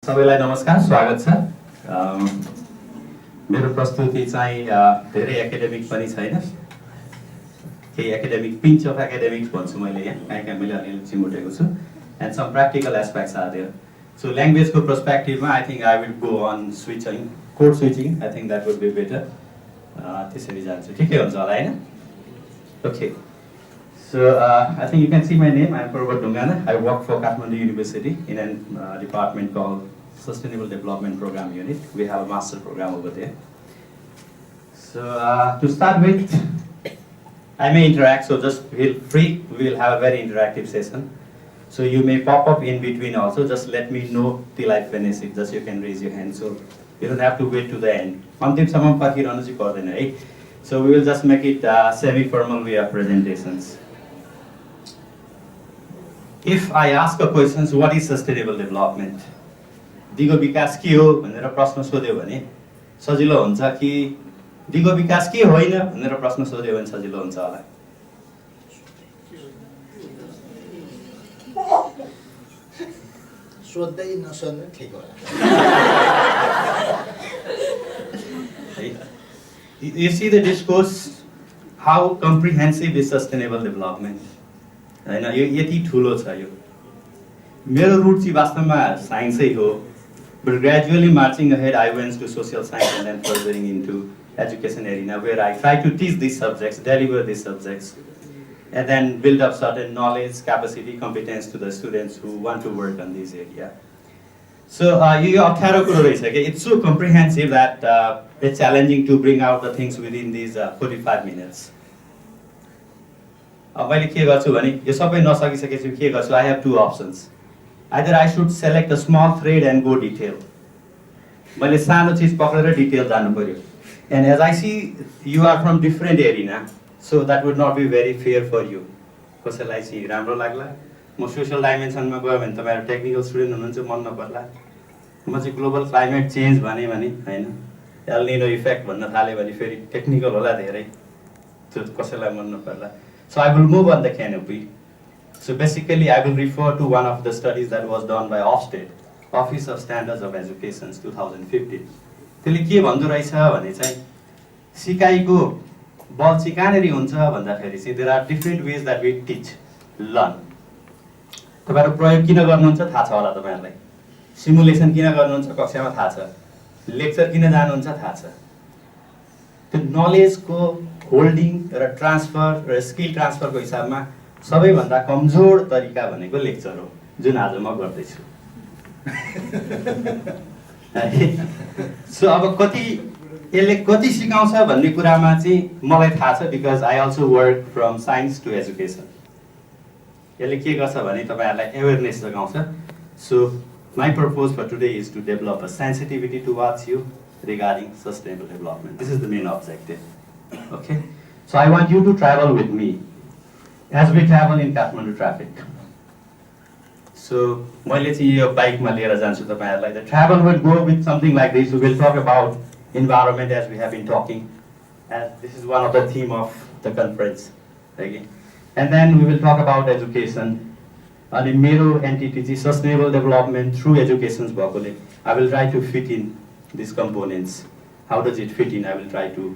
सबैलाई नमस्कार, स्वागत छ। मेरो प्रस्तुति चाहिँ धेरै एकाडेमिक पनि छैन, केही एकाडेमिक पिन्च अफ एकाडेमिक्स भन्छु मैले यहाँ, कहाँ मैले अलिअलि चिमुटेको छु, and some practical aspects are there. So ल्याङ्ग्वेजको पर्सपेक्टिभमा I think I will go on switching, code switching, I think that would be better. त्यसरी जान्छु, ठिकै हुन्छ होला होइन? Okay, so I think you can see my name. I'm Purvat Dungana. I work for Kathmandu University in a department called Sustainable Development Program Unit. We have a master program over there. So to start with, I may interact, so just feel free. We will have a very interactive session. So you may pop up in between also. Just let me know till I finish it. Just you can raise your hand. So you don't have to wait to the end. अन्तिमसम्म पर्खिरहनु चाहिँ पर्दैन है. So we will just make it semi-formal way of presentations. If I ask a question, what is sustainable development? दिगो विकास के हो भनेर प्रश्न सोध्यो भने सजिलो हुन्छ कि दिगो विकास के होइन भनेर प्रश्न सोध्यो भने सजिलो हुन्छ होला? सोध्दै नसोध्नु ठिक होला। You see the discourse, how comprehensive is sustainable development? हैन, यो यति ठुलो छ यो। मेरो रुचि वास्तवमा साइन्सै हो, but gradually marching ahead I went to social science and then furthering into education arena where I try to teach these subjects, deliver these subjects, and then build up certain knowledge, capacity, competence to the students who want to work on this area. So यो 18 कुरो रहेछ के, it's so comprehensive that it's challenging to bring out the things within these 45 minutes. मैले के गर्छु भने यो सबै नसकिसकेपछि के गर्छु, I have two options. Either I should select a small thread and go detail. मैले सानो चीज पक्रेर डिटेल जानु पर्यो. And as I see you are from different arena, so that would not be very fair for you. कसैलाई चाहिँ राम्रो लाग्ला, म सोशल डाइमेन्सनमा गयो भने तपाईहरु टेक्निकल स्टुडेन्ट हुनुहुन्छ, मन नपर्ला. म चाहिँ ग्लोबल क्लाइमेट चेन्ज भने हैन, एल निनो इफेक्ट भन्न थाले भने फेरि टेक्निकल होला धेरै, त्यो कसैलाई मन नपर्ला. So I will move on the canopy. So basically I will refer to one of the studies that was done by Ofsted, Office of Standards of Education 2015. त्यसले के भन्दो रहेछ भने चाहिँ सिकाइको बल चाहिँ कहाँनेरि हुन्छ भन्दाखेरि चाहिँ there are different ways that we teach, learn. तपाईहरु प्रयोग किन गर्नुहुन्छ थाहा छ होला तपाईहरुलाई. सिमुलेसन किन गर्नुहुन्छ कक्षामा थाहा छ. लेक्चर किन जानुहुन्छ थाहा छ. त्यो नलेजको होल्डिङ र ट्रान्सफर र स्किल ट्रान्सफरको हिसाबमा सबैभन्दा कमजोर तरिका भनेको लेक्चर हो, जुन आज म गर्दैछु. सो अब कति यसले कति सिकाउँछ भन्ने कुरामा चाहिँ मलाई थाहा छ, because I also work from science to education. यसले के गर्छ भने तपाईहरुलाई अवेरनेस जगाउँछ. So my purpose for today is to develop a sensitivity towards you regarding sustainable development. This is the main objective. Okay, so I want you to travel with me as we travel in Kathmandu traffic. So मैले चाहिँ यो बाइकमा लिएर जान्छु तपाईहरुलाई. The travel will go with something like this. We will talk about environment as we have been talking, and this is one of the theme of the conference. Okay, and then we will talk about education. अनि मेरो entity चाहिँ sustainable development through education भएकोले I will try to fit in these components. How does it fit in? I will try to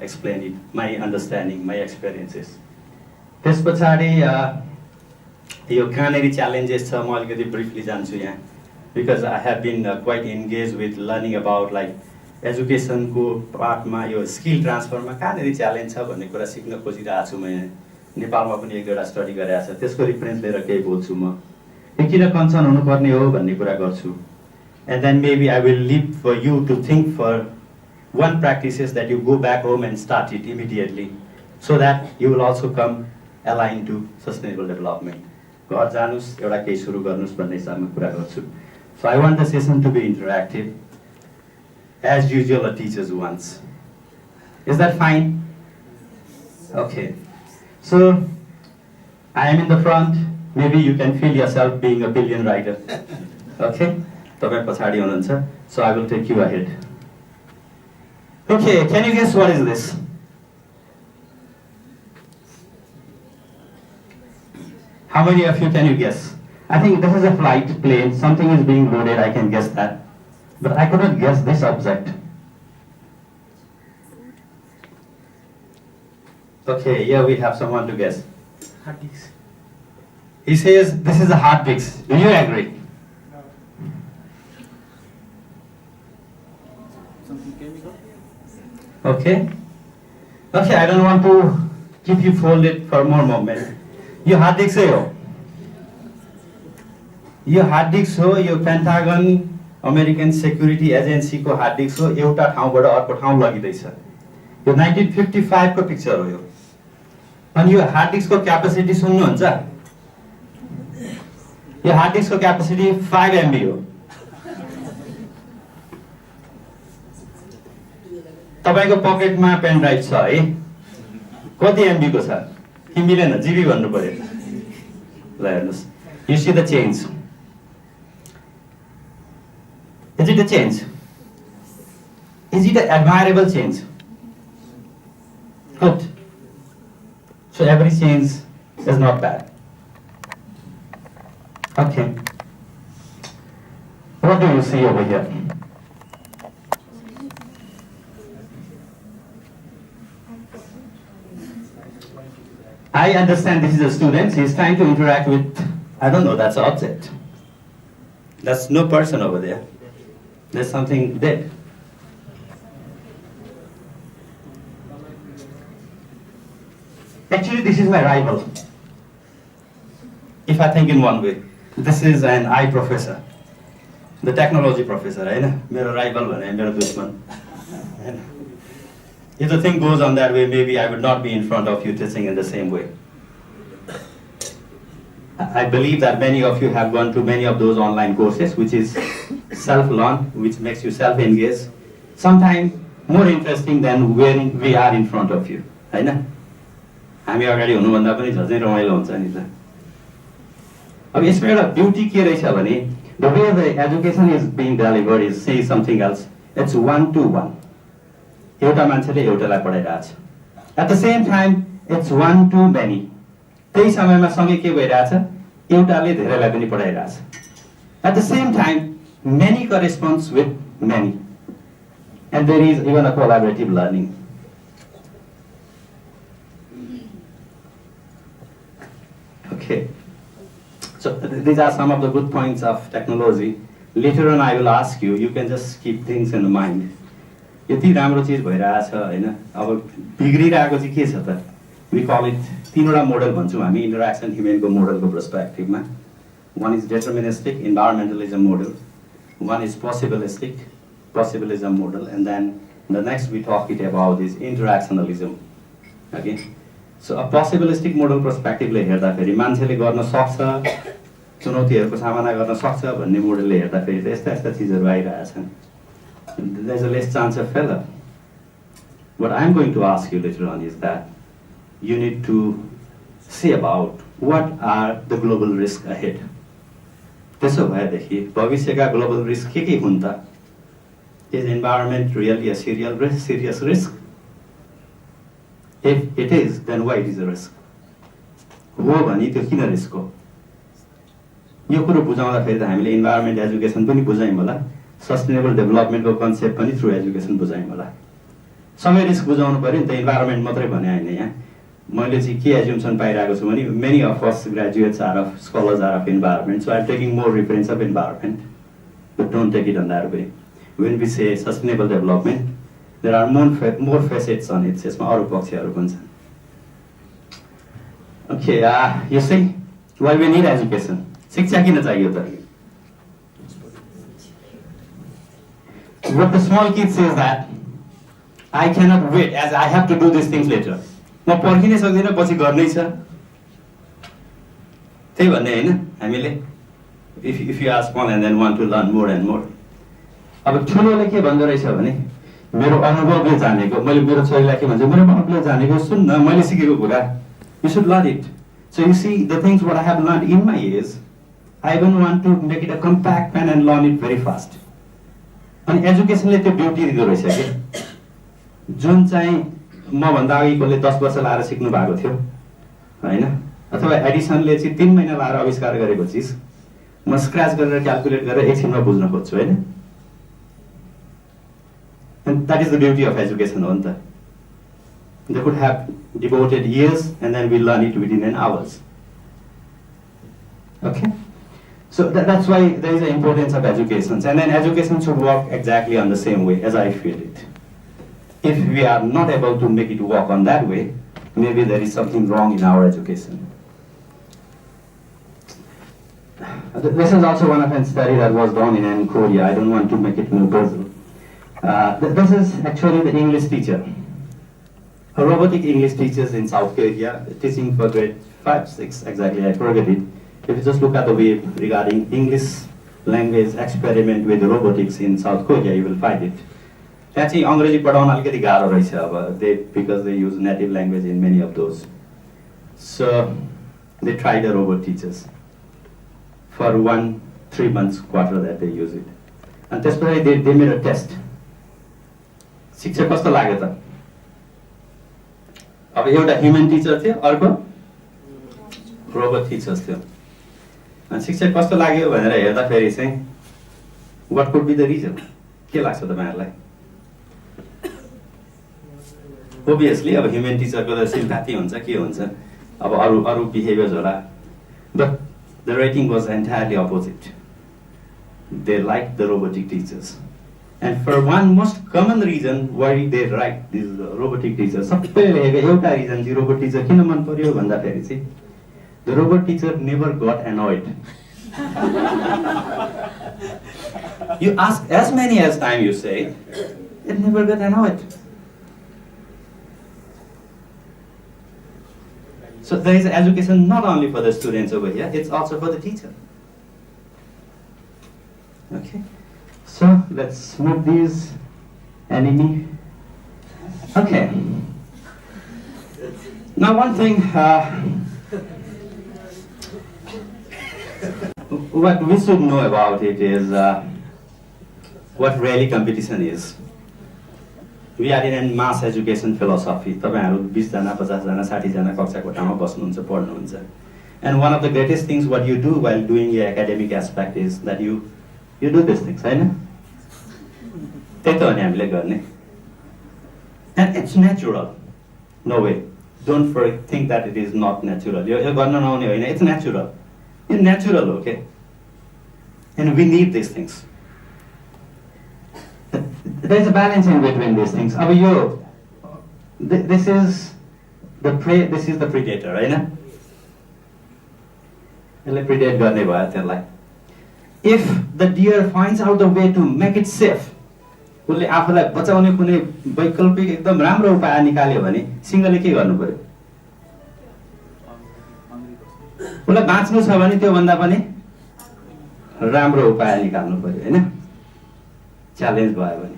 explain it, my understanding, my experiences. त्यस पछाडी यो कहाँनेरि challenges छ म अलिकति briefly जान्छु यहाँ, because I have been quite engaged with learning about like एजुकेसनको पार्टमा यो स्किल ट्रान्सफरमा कहाँनेरि च्यालेन्ज छ भन्ने कुरा सिक्न खोजिरहेको छु. म नेपालमा पनि एक दुईवटा स्टडी गरेको छ, त्यसको रिफरेन्स लिएर केही बोल्छु. म किन कन्सर्न हुनुपर्ने हो भन्ने कुरा गर्छु. And then maybe I will leave for you to think for one practices that you go back home and start it immediately, so that you will also come aligned to sustainable development. घर जानुस् एउटा केही सुरु गर्नुस् भन्ने हिसाबमा कुरा गर्छु. So I want the session to be interactive. As usual, a teacher's wants. Is that fine? Okay. So I am in the front. Maybe you can feel yourself being a billion writer. Okay. तपाईं पछाडी हुनुहुन्छ. So I will take you ahead. Okay, can you guess what is this? How many of you can you guess? I think this is a flight plane, something is being loaded, I can guess that. But I couldn't guess this object. Okay, here we have someone to guess. Hard disk. He says this is a hard disk. Do you agree? Something chemical. Okay. Okay, I don't want to keep you folded for more moment. Yo hard disk हो यो hard disk हो यो Pentagon American security एजेन्सीको hard disk हो एउटा ठाउँबाट अर्को ठाउँ लगिदैछ यो 1955 को picture हो यो अनि यो हार्ड डिस्कको क्यापेसिटी सुन्नुहुन्छ यो हार्ड डिस्कको क्यापेसिटी 5 MB हो तपाईको पकेटमा पेन ड्राइभ छ है कति MB को छ कि मिलेन जीबी भन्नु पर्यो ल हेर्नुस् you see the change is it a change is it an admirable change good so every change is not bad okay what do you see over here I understand this is a student. He is trying to interact with, I don't know, that's an object. That's no person over there. There's something dead. Actually, this is my rival. If I think in one way, this is an I professor, the technology professor, right? Mero rival, mero dushman. If the thing goes on that way, maybe I would not be in front of you teaching in the same way. I believe that many of you have gone to many of those online courses, which is self-learn, which makes you self-engaged. Sometimes more interesting than when we are in front of you. Right? हामी अगाडि हुनुभन्दा पनि झनै रमाइलो हुन्छ नि त अब यसमा एउटा ब्युटी के रहेछ भने the way the education is being delivered is say something else. It's 1-to-1. एउटा मान्छेले एउटालाई पढाइरहेछ at the same time it's 1 to many त्यही समयमा सँगै के भइरहेछ एउटाले धेरैलाई पनि पढाइरहेछ at the same time many corresponds with many and there is even a collaborative learning okay so these are some of the good points of technology later on I will ask you you can just keep things in mind यति राम्रो चिज भइरहेछ हैन अब बिग्रिरहेको चाहिँ के छ त we call it तीनवटा मोडल भन्छौँ हामी interaction ह्युमनको मोडलको पर्सपेक्टिभमा one is deterministic environmentalism model, one is possibilism model, and then the next we talk it about is interactionalism. Okay, so a possibilistic model perspective ले हेर्दाखेरि मान्छेले गर्न सक्छ चुनौतीहरूको सामना गर्न सक्छ भन्ने मोडलले हेर्दाखेरि त यस्ता यस्ता चिजहरू आइरहेछन् there's a less chance of failure. What I'm going to ask you later on is that you need to see about what are the global risks ahead. त्यसो भएदेखि भविष्यका ग्लोबल रिस्क के हुन् त Is environment really a serious risk? If it is, then why it is a risk? हो भने त्यो किन risk हो यो कुरो बुझाउँदाखेरि त हामीले इन्भाइरोमेन्ट एजुकेसन पनि बुझायौँ होला सस्टेनेबल डेभलपमेन्टको कन्सेप्ट पनि थ्रु एजुकेसन बुझायौँ होला सँगै रिस्क बुझाउनु पर्यो नि त इन्भाइरोमेन्ट मात्रै भने हैन यहाँ मैले चाहिँ के एज्युम्सन पाइरहेको छु भने many of us graduates are of scholars are of environment so I am taking more reference of environment but don't take it on that way when we say sustainable development there are more facets on it यसमा अरु पक्षहरू पनि छन् okay you see why we need education शिक्षा किन चाहियो त what the small kid says that I cannot wait as I have to do these things later म पर्खिनै सक्दिन पछि गर्नै छ त्यही भन्ने हैन हामीले if you are small and then want to learn more and more अब ठुलोले के भन्दो रहेछ भने मेरो अनुभवले जानेको मैले मेरो छोरीलाई के भन्छ मेरो अनुभवले जानेको सुन न मैले सिकेको कुरा you should learn it so you see the things what I have learned in my years I even want to make it a compact pen and learn it very fast अनि एजुकेसनले त्यो ब्युटी दिँदो रहेछ के जुन चाहिँ म भन्दा अघिकोले 10 वर्ष लाएर सिक्नु भएको थियो हैन अथवा एडिसनले चाहिँ 3 महिना लाएर आविष्कार गरेको चिज म स्क्रैच गरेर क्याल्कुलेट गरेर एकछिनमा बुझ्न खोज्छु हैन and that is the beauty of education हो नि त they could have devoted years and then we learn it within an hours okay so that's why there is an importance of education and then education should work exactly on the same way as I feel it if we are not able to make it work on that way maybe there is something wrong in our education. This is also one of a study that was done in Korea. I don't want to make it more personal. This is actually the English teacher. A robotic English teachers in South Korea, teaching for grade 5, 6, exactly, I forget it. If you just look at the web regarding English language experiment with robotics in South Korea, you will find it. त्यहाँ चाहिँ अङ्ग्रेजी पढाउन अलिकति गाह्रो रहेछ अब because they use native language in many of those. So they tried the robot teachers. For 3 months quarter that they use it. And त्यसपछि they made a test. शिक्षक कस्तो लाग्यो त अब एउटा ह्युमन टिचर थियो अर्को रोबोट टिचर्स थियो अनि शिक्षक कस्तो लाग्यो भनेर हेर्दा फेरि चाहिँ what could be the region के लाग्छ तपाईहरुलाई obviously अब ह्युमन टिचरको त सिम्प्याथी हुन्छ के हुन्छ अब अरु बिहेभियर्स होला but the rating was entirely opposite. They liked the robotic teachers. And for one most common reason why they like these robotic teachers, सबैले एउटा reason चाहिँ robot teacher किन मन पर्यो भन्दा फेरि चाहिँ the robot teacher never got annoyed. You ask as many as time you say, it never got annoyed. So there is education not only for the students over here, it's also for the teacher. Okay, so let's move these enemy. Okay. Now one thing, what we should know about it is what really competition is. We are in a mass education philosophy. तपाईहरु 20 जना 50 जना 60 जना कक्षा कोठामा बस्नुहुन्छ पढ्नुहुन्छ. And one of the greatest things what you do while doing your academic aspect is that you do these things, हैन? त्यही त हो नि हामीले गर्ने. And it's natural. No way. Don't think that it is not natural. यो गर्न नआउने होइन, it's natural. It's natural, okay? And we need these things. There's a balance in between these things. अब यो this is the prey, this is the predator, हैन? यसले predate गर्ने भयो त्यसलाई. If the deer finds out the way to make it safe, उसले आफूलाई बचाउने कुनै वैकल्पिक एकदम राम्रो उपाय निकाल्यो भने सिंहले के गर्नु पर्यो? उसलाई बाँच्नु छ भने त्यो भन्दा पनि राम्रो उपाय निकाल्नु पर्यो, हैन? च्यालेन्ज भयो भने.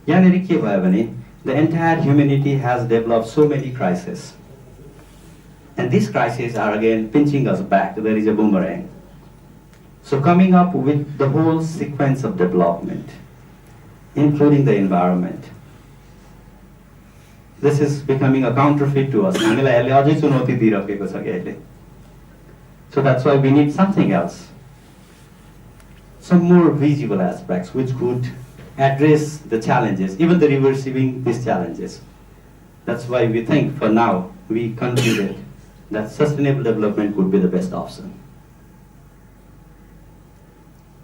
यहाँनिर के भयो भने the entire humanity has developed so many crises. And these crises are again pinching us back. There is a boomerang. So coming up with the whole sequence of development, including the environment, this is becoming a counterfeit to us. So that's why we need something else. Some more visible aspects which could address the challenges, even the reversing these challenges. That's why we think for now, we concluded that sustainable development could be the best option.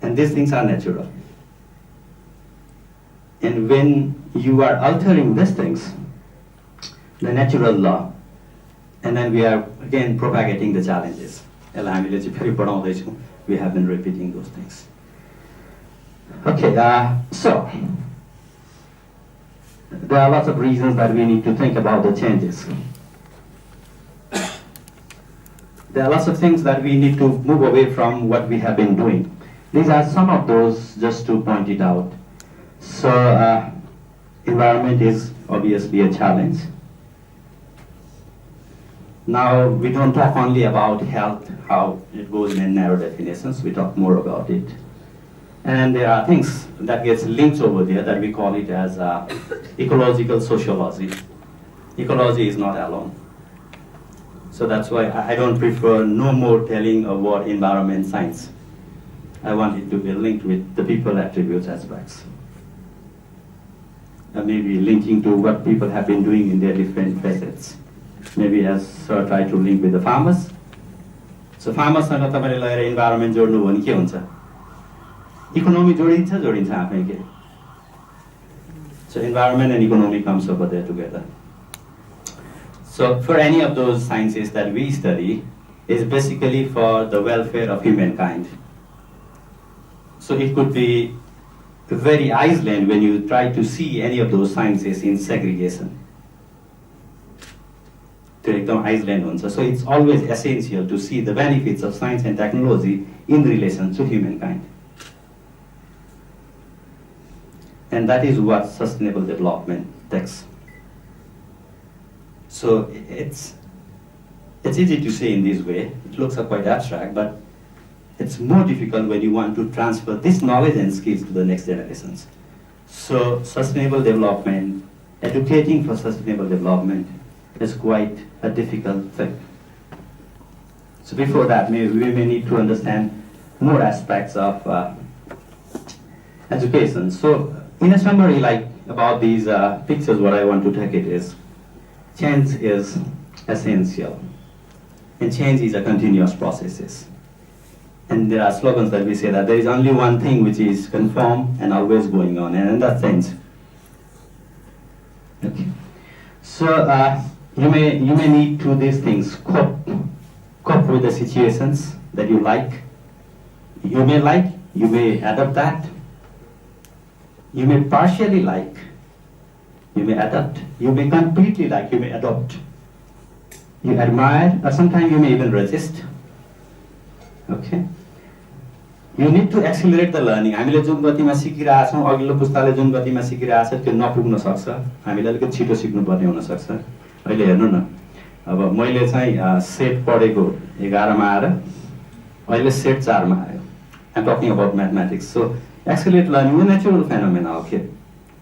And these things are natural. And when you are altering these things, the natural law, and then we are again propagating the challenges. We have been repeating those things. Okay, so there are lots of reasons that we need to think about the changes. There are lots of things that we need to move away from what we have been doing. These are some of those, just to point it out. So, environment is obviously a challenge. Now, we don't talk only about health, how it goes in narrow definitions, we talk more about it. And there are things that gets linked over there that we call it as ecological sociology. Ecology is not alone. So that's why I don't prefer no more telling of what environment science. I want it to be linked with the people attributes aspects. Maybe linking to what people have been doing in their different facets. Maybe as sir tried to link with the farmers. So farmers सँग तपाईले लगेर environment जोड्नु भने के हुन्छ? Economy जोडिन्छ आफै के. So environment and economy comes over there together. So for any of those sciences that we study is basically for the welfare of humankind. So it could be very isolated when you try to see any of those sciences in segregation. So it's always essential to see the benefits of science and technology in relation to humankind. And that is what sustainable development takes. So it's easy to say in this way. It looks quite abstract, but it's more difficult when you want to transfer this knowledge and skills to the next generations. So sustainable development, educating for sustainable development is quite a difficult thing. So before that, we may need to understand more aspects of education. So in a summary, like about these pictures, what I want to take it is, change is essential. And change is a continuous process. And there are slogans that we say that there is only one thing which is conform and always going on, and that's change. Okay. So you may need to these things cope with the situations that you like. You may adopt that. You may partially like. You may adapt. You may completely like. You may adopt. You admire, or sometimes you may even resist. Okay. You need to accelerate the learning. हामीले जुन गतिमा सिकिरहेका छौं, अघिल्लो पुस्ताले जुन गतिमा सिकिरहेको छ त्यो नपुग्न सक्छ. हामीले अलिकति छिटो सिक्नु पर्ने हुन सक्छ. अहिले हेर्नु न. अब मैले चाहिँ सेट पढेको 11 मा आएर अहिले सेट 4 मा आयो. I'm talking about mathematics. So accelerate learning is a natural phenomenon. Okay.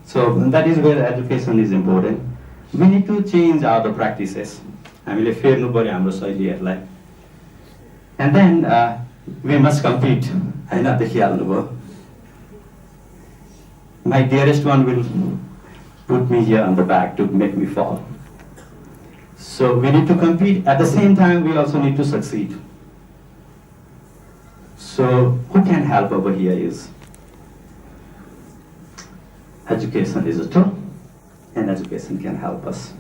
So that is where education is important. We need to change the practices. हामीले फेर्नु पर्यो हाम्रो शैलीहरुलाई. And then we must compete. हैन देखिहाल्नु भयो. My dearest one will put me here on the back to make me fall. So we need to compete. At the same time, we also need to succeed. So who can help over here is education is a tool, and education can help us.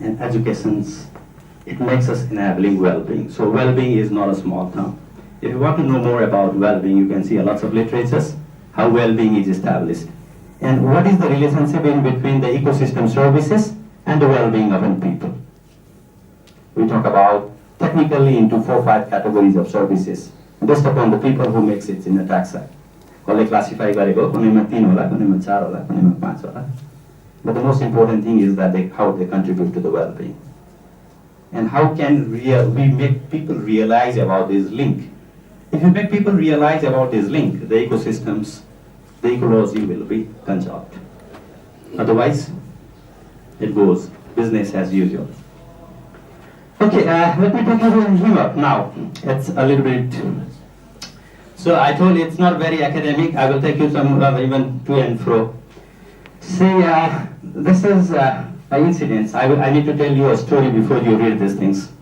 And it makes us enabling well-being. So well-being is not a small term. If you want to know more about well-being, you can see lots of literatures, how well-being is established. And what is the relationship in between the ecosystem services and the well-being of people. We talk about technically into 4 or 5 categories of services, based upon the people who makes it in the tax act. All classify गरेको कुनैमा 3 होला, कुनैमा 4 होला, कुनैमा 5 होला. But the most important thing is that how they contribute to the well-being. And how can we make people realize about this link? If you make people realize about this link, the ecosystems, the ecology will be conserved. Otherwise, it goes business as usual. Okay, let me take you to humor now. It's a little bit. So I told you it's not very academic. I will take you some even to and fro. See, this is an incident. I need to tell you a story before you read these things.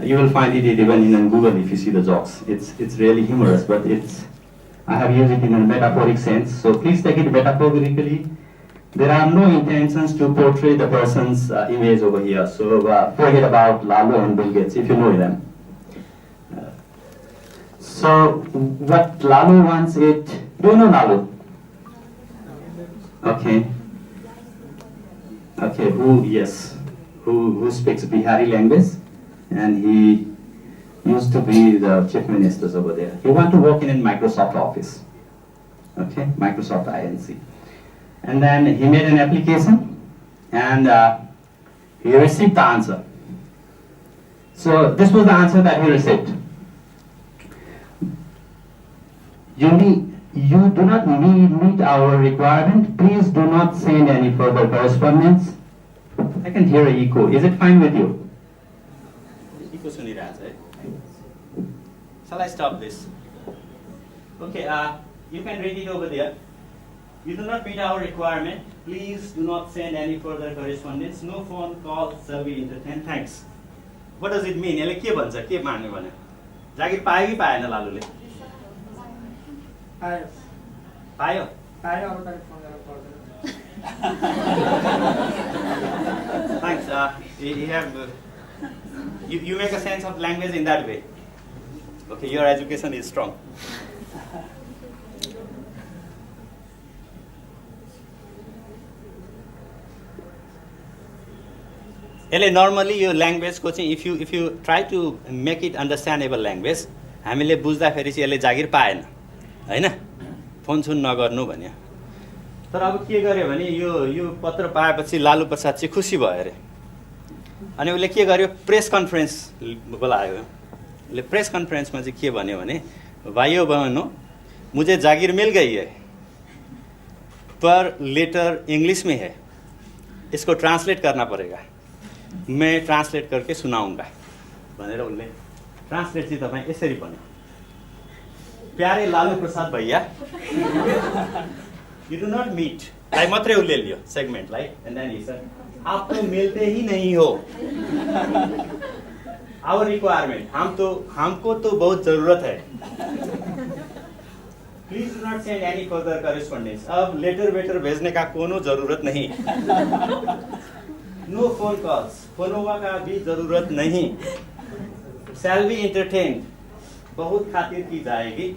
You will find it even in Google if you see the jokes. It's really humorous, but I have used it in a metaphoric sense. So please take it metaphorically. There are no intentions to portray the person's image over here. So forget about Lalo and Bill Gates if you know them. So what Lalo wants it. Do you know Lalo? Okay. Okay. Who speaks Bihari language, and he used to be the chief ministers over there. He wanted to work in a Microsoft office. Okay, Microsoft INC. And then he made an application, and he received the answer. So this was the answer that he received. You do not meet our requirement. Please do not send any further correspondence. I can hear an echo. Is it fine with you? कतिको सुनिरहेछ है? Shall I stop this? Okay, you can read it over there. You do not meet our requirement. Please do not send any further correspondence. No phone calls shall be entertained. Thanks. What does it mean? यसले के भन्छ? के मान्यो भने? जागिर पायो कि पाएन लालुले? पायो पायो? पायो अब त फोन गरेर पर्दैन Thanks. You make a sense of language in that way. Okay, your education is strong. Normally your language coaching, if you try to make it understandable language, हामीले बुझ्दाखेरि चाहिँ यसले जागिर पाएन हैन, फोन सुन नगर्नु भन्यो। तर अब के गर्यो भने यो पत्र पाएपछि लालु प्रसाद चाहिँ खुसी भयो अरे, अनि उसले के गर्यो, प्रेस कन्फरेन्स बोलायो। उसले प्रेस कन्फरेन्समा चाहिँ के भन्यो भने, भाइयों बहनों, मुझे जागीर मिल गई है पर लेटर इंग्लिश में है, इसको ट्रांसलेट करना पड़ेगा, मैं ट्रांसलेट करके सुनाऊंगा भनेर उसले ट्रांसलेट चाहिँ तपाईँ यसरी भन्यो, प्यारे लालू प्रसाद भैया, you do not meet, लाई मात्रै उसले लियो सेगमेन्टलाई, and then he said, आप तो मिलते ही नहीं हो, our requirement, हमको तो बहुत जरूरत है, please do not send any further correspondence, अब लेटर वेटर भेजने का कोनो जरूरत नहीं, नो फोन कॉल्स, फोनों का भी जरूरत नहीं, शैल बी एंटरटेन्ड, बहुत खातिर की जाएगी,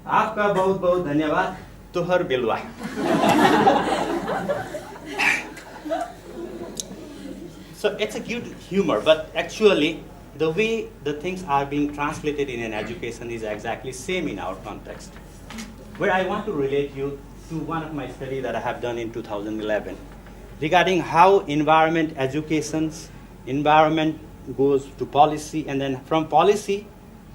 आपका बहुत बहुत धन्यवाद, तोहर बिलवा। So it's a good humor, but actually the way the things are being translated in an education is exactly same in our context. Where I want to relate you to one of my studies that I have done in 2011 regarding how environment goes to policy, and then from policy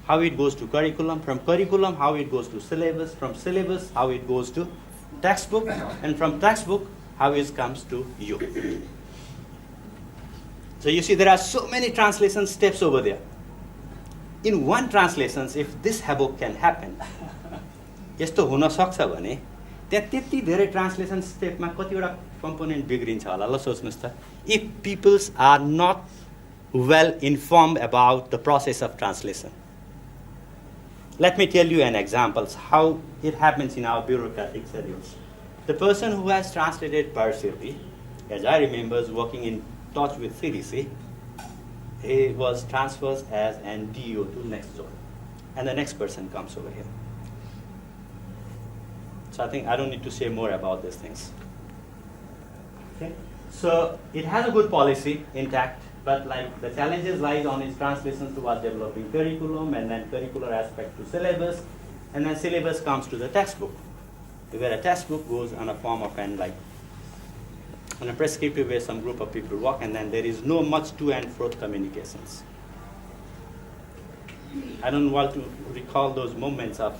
how it goes to curriculum, from curriculum how it goes to syllabus, from syllabus how it goes to textbook, and from textbook how it comes to you. So you see there are so many translation steps over there. In one translation, if this havoc can happen, यस्तो हुन सक्छ भने त्यहाँ त्यति धेरै translation स्टेपमा कतिवटा component बिग्रिन्छ होला, ल सोच्नुस् त, if peoples are not well informed about the process of translation. Let me tell you an example how it happens in our bureaucratic schedules. The person who has translated partially, as I remember, working in touch with CDC, he was transferred as an DO to next zone, and the next person comes over here. So I think I don't need to say more about these things. Okay, so it has a good policy intact, but like the challenges lies on its translation towards developing curriculum, and then curricular aspect to syllabus, and then syllabus comes to the textbook, where a textbook goes on a form of an like on a prescriptive way some group of people work, and then there is no much to and fro communications. I don't want to recall those moments of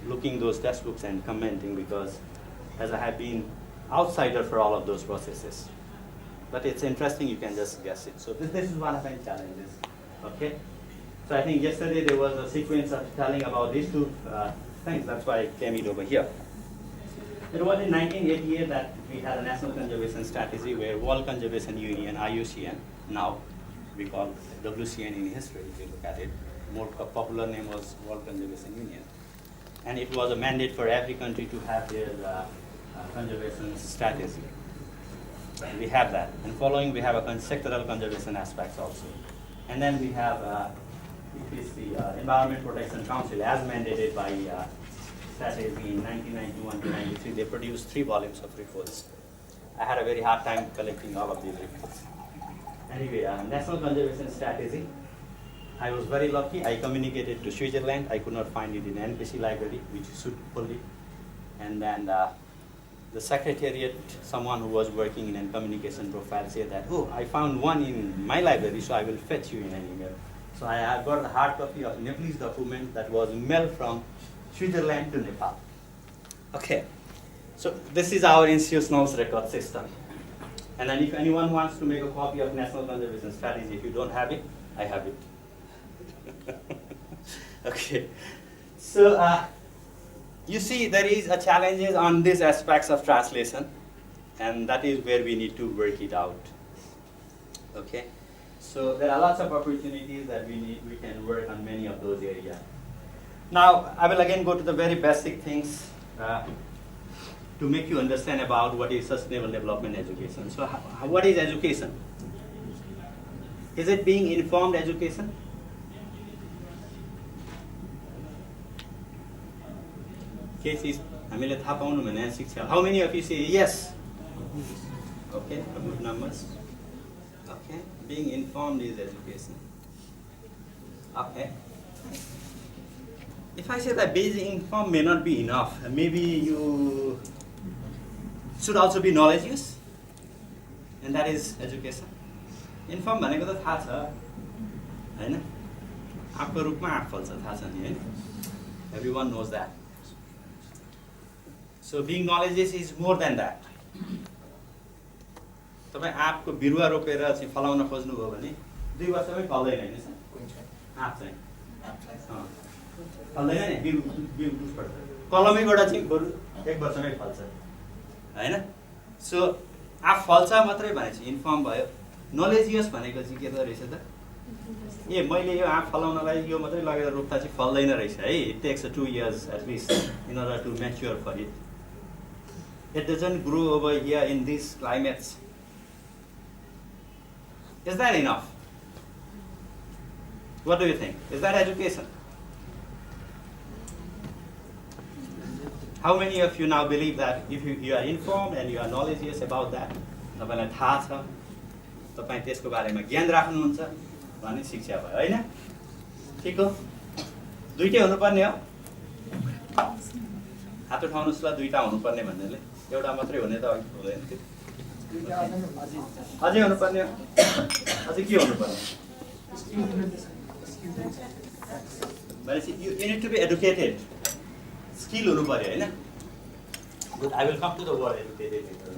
looking those textbooks and commenting, because as I have been outsider for all of those processes. But it's interesting, you can just guess it. So this is one of my challenges. Okay? So I think yesterday there was a sequence of telling about these two things, that's why I came it over here. It was in 1988 that we had a national conservation strategy where World Conservation Union, IUCN, now we call WCN in history, if you look at it, more popular name was World Conservation Union. And it was a mandate for every country to have their conservation strategy. And we have that. And following, we have a sectoral conservation aspects also. And then we have it is the Environment Protection Council, as mandated by strategy in 1991 to 93. They produced 3 volumes of reports. I had a very hard time collecting all of these reports. Anyway, National Conservation Strategy, I was very lucky. I communicated to Switzerland. I could not find it in NPC library, which should pull it. And then the secretariat, someone who was working in a communication profile, said that, oh, I found one in my library, so I will fetch you in an email. So I have got a hard copy of Nepalese document that was mailed from Switzerland to Nepal. Okay, so this is our institutional record system. And then if anyone wants to make a copy of National Conservation Strategy, if you don't have it, I have it. Okay. So you see there is a challenges on these aspects of translation, and that is where we need to work it out. Okay. So there are lots of opportunities that we can work on many of those areas. Now I will again go to the very basic things to make you understand about what is sustainable development education. So what is education? Is it being informed education? Cases, how many of you say yes? Okay, good numbers. Okay, being informed is education. Okay. If I say that being informed may not be enough, maybe you should also be knowledgeous, and that is education. Informed भनेको त थाहा छ हैन, आँपको रुखमा आँप फल्छ थाहा छ नि हैन, everyone knows that. So being knowledgeous is more than that. तपाईं आँपको बिरुवा रोपेर चाहिँ फलाउन खोज्नुभयो भने 2 वर्षमै फल्दैन हैन सर, आँप चाहिँ फल्दैन नि, बिउ उठ्छ, कलमैबाट चाहिँ बरु 1 वर्षमै फल्छ हैन. सो आँप फल्छ मात्रै भने चाहिँ इन्फर्म भयो. नलेजियस भनेको चाहिँ के त रहेछ त, ए मैले यो आँप फलाउनलाई यो मात्रै लगेर रोप्दा चाहिँ फल्दैन रहेछ है. It takes 2 years at least in order to mature for it. It doesn't grow over here in these climates. Is that enough? What do you think? Is that education? How many of you now believe that if you are informed and you are knowledgeous about that, तपाईलाई थाहा छ, तपाईं त्यसको बारेमा ज्ञान राख्नुहुन्छ भने शिक्षा भयो हैन? ठीक हो? दुईटै हुनुपर्ने हो. हात उठाउनुस् ल, दुईटा हुनुपर्ने भन्नेले, एउटा मात्रै हुने त हुँदैन थियो. अझै हुनुपर्ने हो. अझै के हुनुपर्ने? भनेपछि you need to be educated. Skill हुनु पर्यो हैन? Good, I will come to the word educated later.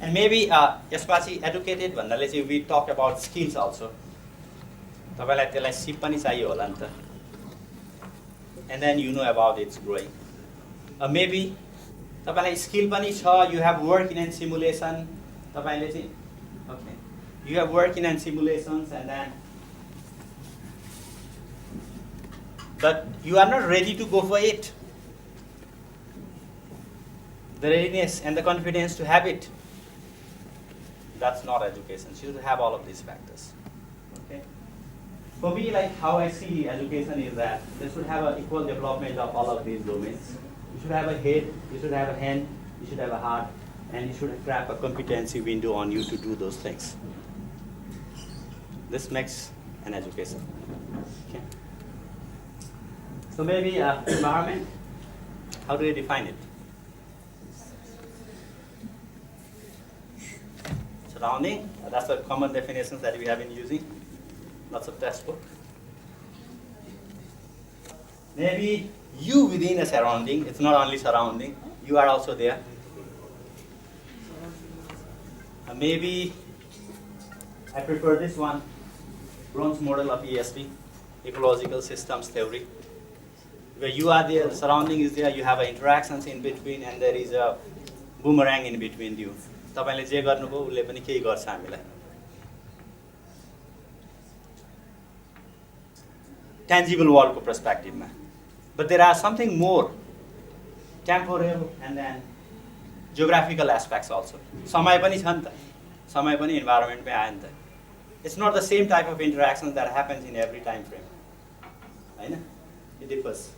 And maybe यसपछि educated भन्नाले चाहिँ we talk about skills also. तपाईलाई त्यसलाई सिप पनि चाहियो होला नि त. And then you know about its growing. Maybe तपाईलाई skill पनि छ, you have work in simulation. तपाईले चाहिँ okay. You have work in simulations and then but you are not ready to go for it. The readiness and the confidence to have it, that's not education. You should have all of these factors. Okay. For me, like how I see education is that they should have an equal development of all of these domains. You should have a head, you should have a hand, you should have a heart, and you should wrap a competency window on you to do those things. This makes an education. Okay. So maybe environment, how do you define it? Surrounding, that's the common definitions that we have been using. Lots of textbook. Maybe you within a surrounding, it's not only surrounding, you are also there. Maybe I prefer this one, bronze model of ESD, ecological systems theory, where you are there, the surrounding is there, you have interactions in between, and there is a boomerang in between you. तपाईले जे गर्नुभयो उले पनि केही गर्छ हामीलाई. Tangible world को perspective मा. But there are something more temporal and then geographical aspects also. समय पनि छ नि त. समय पनि environment मै आयो नि त. It's not the same type of interaction that happens in every time frame. Hahn? It differs.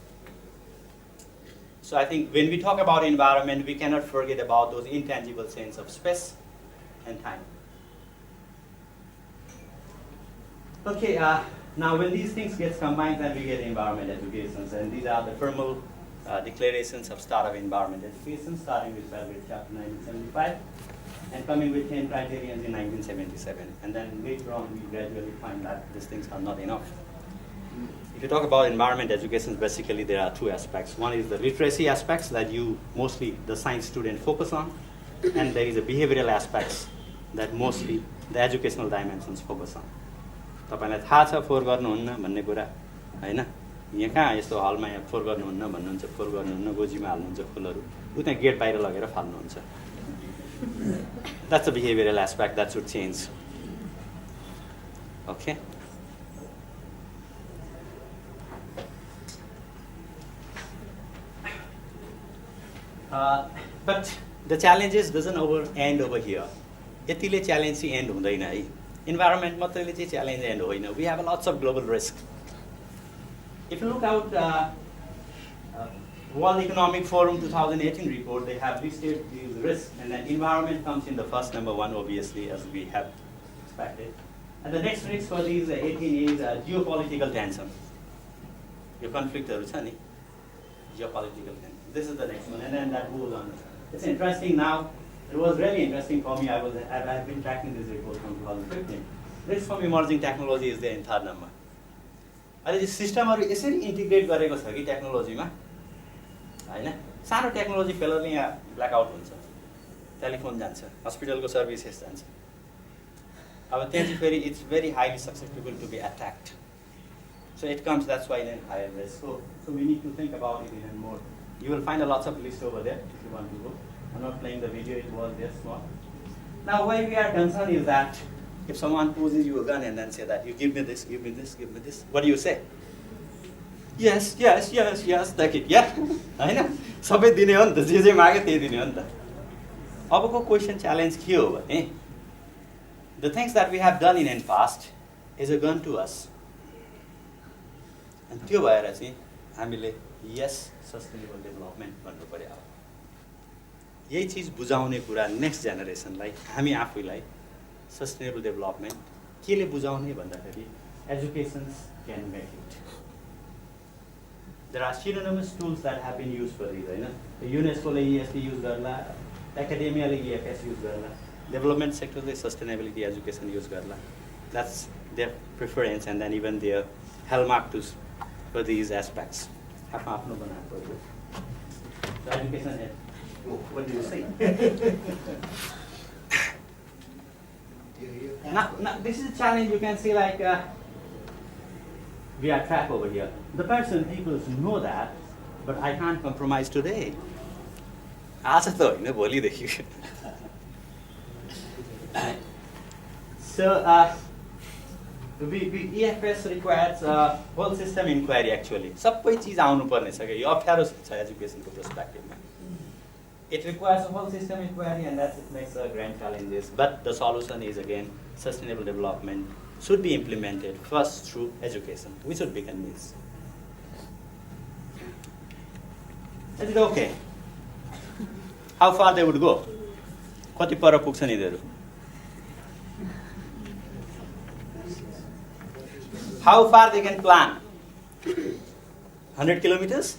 So I think when we talk about environment, we cannot forget about those intangible sense of space and time. Okay, now when these things get combined, then we get environment educations, and these are the formal declarations of start of environment education, starting with chapter 1975, and coming with 10 criteria in 1977. And then later on, we gradually find that these things are not enough. If you talk about environment education, basically there are two aspects. One is the literacy aspects that you mostly, the science student, focus on, and there is a behavioral aspects that mostly the educational dimensions focus on. तपाईलाई थाहा छ फोहोर गर्नुहुन्न भन्ने कुरा हैन, यहाँ कहाँ यस्तो हलमा यहाँ फोहोर गर्नुहुन्न भन्नुहुन्छ, फोहोर गर्नुहुन्न गोजीमा हाल्नुहुन्छ फुलहरू, उ त्यहाँ गेट बाहिर लगेर फाल्नुहुन्छ. That's a behavioral aspect that should change. Okay. But the challenges doesn't end over here. यतिले challenge चाहिँ end हुँदैन है. Environment मात्रैले चाहिँ challenge end होइन. We have lots of global risk. If you look out World Economic Forum 2018 report, they have listed these risks, and then environment comes in the first number one, obviously, as we have expected. And the next risk for these 18 is geopolitical tension. Your conflict geopolitical tension. This is the next one, and then that goes on. It's interesting now. It was really interesting for me. I've been tracking this report from 2015. Risk from emerging technology is there in third number. अहिले यो सिस्टमहरु यसरी integrate गरेको छ कि टेक्नोलोजीमा हैन, सानो technology फेलरले यहाँ blackout हुन्छ, telephone जान्छ, हस्पिटलको सर्भिसेस जान्छ. अब त्यहाँ चाहिँ फेरि it's very highly susceptible to be attacked. So it comes, that's why in higher risk. So we need to think about it even more. You will find a lots of list over there if you want to go. I'm not playing the video, it was there small. Now why we are concerned is that if someone poses you a gun and then say that you give me this, give me this, give me this, what do you say? Yes, yes, yes, yes, take it, yeah. हैन, सबै दिने हो नि त, जे मागे त्यही दिने हो नि त. अबको क्वेशन च्यालेन्ज के हो भने the things that we have done in the past is a gun to us. And त्यो भएर चाहिँ हामीले yes sustainable development भन्नु पर्यो. अब यही चीज बुझाउने कुरा नेक्स्ट जेनेरेसनलाई हामी आफैलाई sustainable development केले बुझाउने भन्दाखेरि educations can make it. There are synonymous tools that have been used for these, Hahn. UNESCO ले ESD use गर्ला, academia ले EFS use गर्ला, development sector ले sustainability education use गर्ला. That's their preference and then even their hallmark tools for these aspects. आफ्नो बनाएको हो. So education head. What do you say? Now, this is a challenge. You can see like we are trapped over here. The person, people know that, but I can't compromise today. आज त होइन भोलिदेखि. So EFS requires whole system inquiry actually. सबै चीज आउनु पर्ने छ के यो अप्ठ्यारो छ एजुकेसनको पर्सपेक्टिभमा. It requires a whole system inquiry and that it makes a grand challenges. But the solution is again sustainable development should be implemented first through education. We should be convinced. Is it okay? How far they would go? कति पर पुग्छन् यिनीहरू? How far they can plan? 100 kilometers?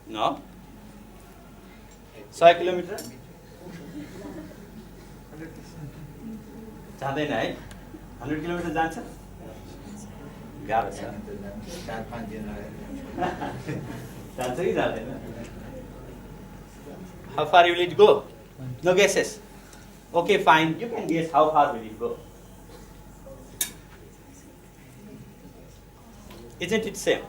No? 100 kilometre? जाँदैन है? 100 kilometre जान्छ? गाह्रो छ. 4-5 दिन जान्छ कि जाँदैन? How far will it go? No guesses. Okay, fine. You can guess how far will it go. Isn't it same?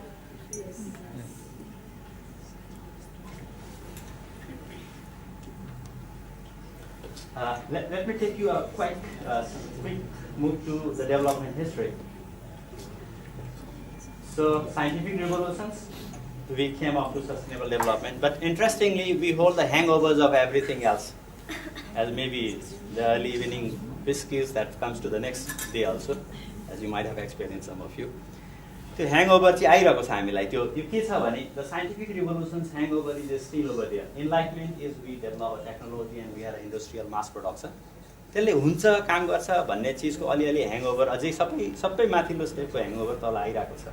Let me take you a quick move to the development history. So, scientific revolutions, we came up to sustainable development. But interestingly, we hold the hangovers of everything else. As maybe the early evening biscuits that comes to the next day also, as you might have experienced some of you. त्यो hangover चाहिँ आइरहेको छ हामीलाई. त्यो के छ भने the scientific revolutions hangover is still over there. Enlightenment is we develop a technology and we are industrial mass production. त्यसले हुन्छ काम गर्छ भन्ने चीजको अलिअलि hangover अझै सबै माथिल्लो स्टेपको hangover तल आइरहेको छ.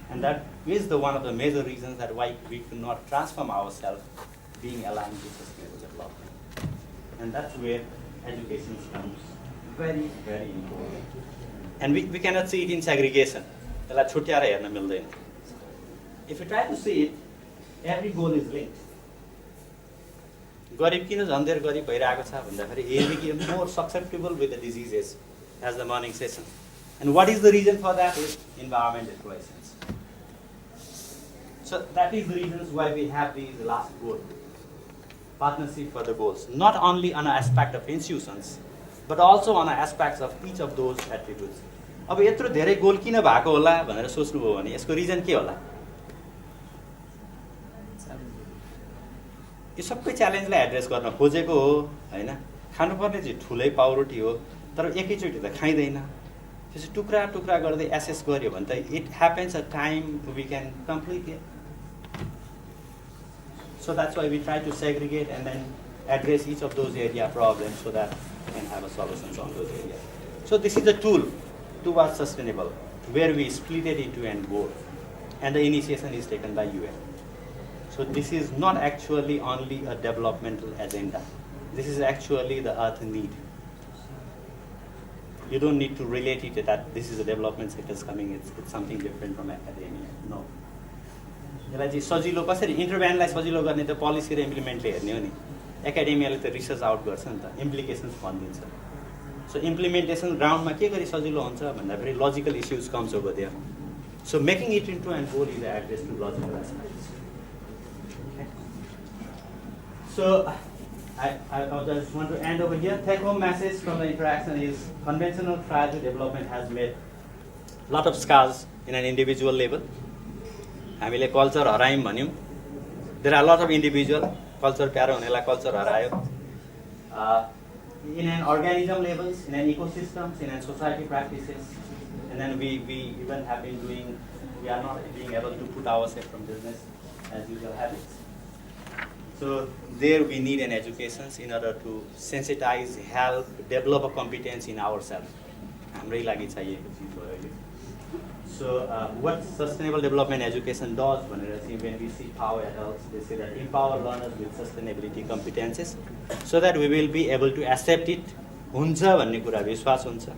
And that is the one of the major reasons that why we could not transform ourselves being aligned with sustainable development. And that's where education becomes very, very important. And we cannot see it in segregation. If you try to see it, every goal is linked. गरिब किन झन् धेरै गरिब भइरहेको छ भन्दाखेरि he became more susceptible with the diseases as the morning session. And what is the reason for that is environmental crisis. So that is the reasons why we have these last goal, partnership for the goals, not only on an aspect of institutions, but also on aspects of each of those attributes. अब यत्रो धेरै गोल किन भएको होला भनेर सोच्नुभयो भने यसको region के होला? यो सबै च्यालेन्जलाई एड्रेस गर्न खोजेको हो हैन। खानुपर्ने चाहिँ ठुलै पाउरोटी हो तर एकैचोटि त खाइदैन। त्यसै टुक्रा टुक्रा गर्दै एसेस गर्यो भने त it happens a time we can complete it. So that's why we try to segregate and then address each of those area problems so that we can have a solutions on those areas. So this is a tool towards sustainable where we split it into and goal, and the initiation is taken by UN. So this is not actually only a developmental agenda. This is actually the earth need. You don't need to relate it to that this is a development sector coming, it's something different from academia. No. यसलाई चाहिँ सजिलो कसरी इन्टरभ्यानलाई सजिलो गर्ने त policy र इम्प्लिमेन्टले हेर्ने हो नि. एकाडेमियाले त रिसर्च आउट गर्छ नि त, इम्प्लिकेसन्स भनिदिन्छ. सो इम्प्लिमेन्टेसन ग्राउन्डमा के गरी सजिलो हुन्छ भन्दाखेरि logical issues comes over there. So making it into end goal is address to logical aspects. So I just want to end over here. Take home message from the interaction is conventional trial to development has made a lot of scars in an individual level. हामीले culture हरायौँ भन्यौँ. There are a lot of individual culture प्यारो हुनेलाई culture हरायो. In an organism levels, in an ecosystems, in an society practices, and then we even have been doing, we are not being able to put ourselves from business as usual habits. So there we need an education in order to sensitize, help, develop a competence in ourselves. हाम्रै लागि चाहिएको चिज हो अहिले. So what sustainable development education does when we see power adults, they say that empower learners with sustainability competences so that we will be able to accept it. हुन्छ भन्ने कुरा विश्वास हुन्छ.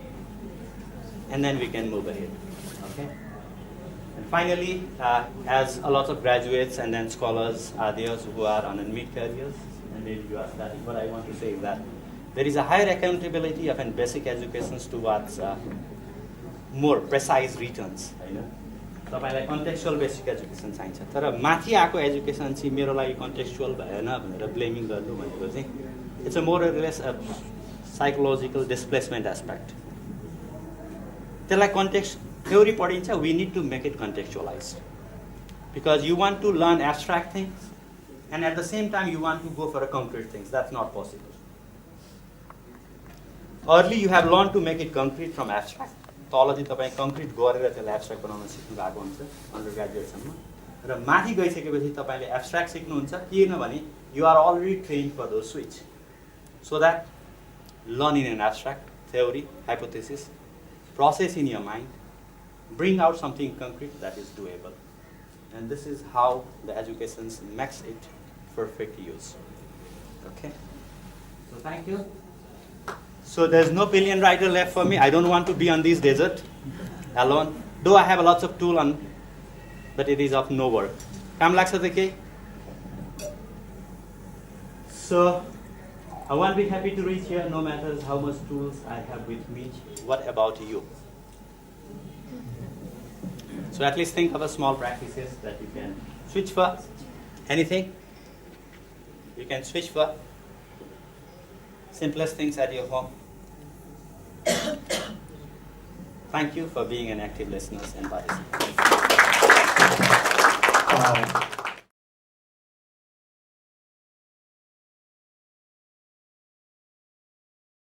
And then we can move ahead. Okay. And finally, as a lot of graduates and then scholars are there who are on mid-careers, and maybe you are studying, what I want to say is that there is a higher accountability of basic education towards more precise returns. तपाईँलाई contextual basic education चाहिन्छ तर माथि आएको education चाहिँ मेरो लागि contextual भएन भनेर ब्लेमिङ गर्नु भनेको चाहिँ it's a more or less psychological displacement aspect. त्यसलाई कन्टेक्स्ट theory पढिन्छ, we need to make it contextualized because you want to learn abstract things and at the same time you want to go for a concrete things. That's not possible. Early you have learned to make it concrete from abstract. तल चाहिँ तपाईँ concrete गरेर त्यसलाई abstract बनाउन सिक्नु भएको हुन्छ under ग्रेजुएटसम्म र माथि गइसकेपछि तपाईँले एब्स्ट्राक्ट सिक्नुहुन्छ किनभने you are already trained for those switch so that learn in an abstract theory, hypothesis, process in your mind, bring out something concrete that is doable. And this is how the education makes it perfect use. Okay? So thank you. So there's no billion writer left for me. I don't want to be on this desert alone. Though I have lots of tool on, but it is of no work. Kam lagcha ta ke? So I won't be happy to reach here no matter how much tools I have with me. What about you? So at least think of a small practices that you can switch for. Anything? You can switch for. Simplest things at your home. Thank you for being an active listener and participant.